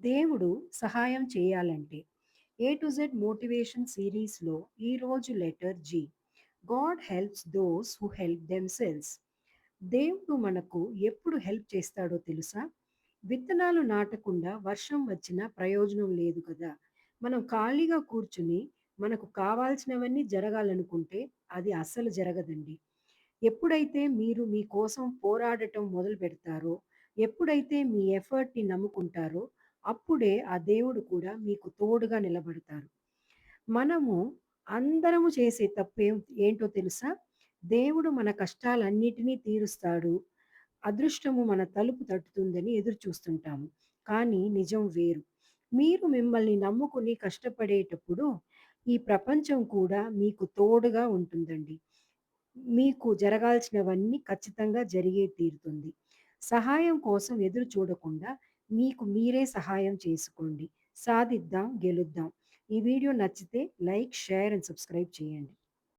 దేవుడు సహాయం చేయాలంటే ఏ టు జెడ్ మోటివేషన్ సిరీస్లో ఈరోజు letter G. God helps those who help themselves. దేవుడు మనకు ఎప్పుడు హెల్ప్ చేస్తాడో తెలుసా? విత్తనాలు నాటకుండా వర్షం వచ్చినా ప్రయోజనం లేదు కదా. మనం ఖాళీగా కూర్చుని మనకు కావాల్సినవన్నీ జరగాలనుకుంటే అది అస్సలు జరగదండి. ఎప్పుడైతే మీరు మీ కోసం పోరాడటం మొదలు పెడతారో, ఎప్పుడైతే మీ ఎఫర్ట్‌ని నమ్ముకుంటారో, అప్పుడే ఆ దేవుడు కూడా మీకు తోడుగా నిలబడతారు. మనము అందరము చేసే తప్పేం ఏంటో తెలుసా? దేవుడు మన కష్టాలన్నిటినీ తీరుస్తాడు. అదృష్టము మన తలుపు తట్టుతుందని ఎదురు చూస్తుంటాము. కానీ నిజం వేరు. మీరు మిమ్మల్ని నమ్ముకుని కష్టపడేటప్పుడు ఈ ప్రపంచం కూడా మీకు తోడుగా ఉంటుందండి. మీకు జరగాల్సినవన్నీ ఖచ్చితంగా జరిగే తీరుతుంది. సహాయం కోసం ఎదురు చూడకుండా మీకు మీరే సహాయం చేసుకోండి. సాధిద్దాం, గెలుద్దాం. ఈ వీడియో నచ్చితే లైక్, షేర్ అండ్ సబ్స్క్రైబ్ చేయండి.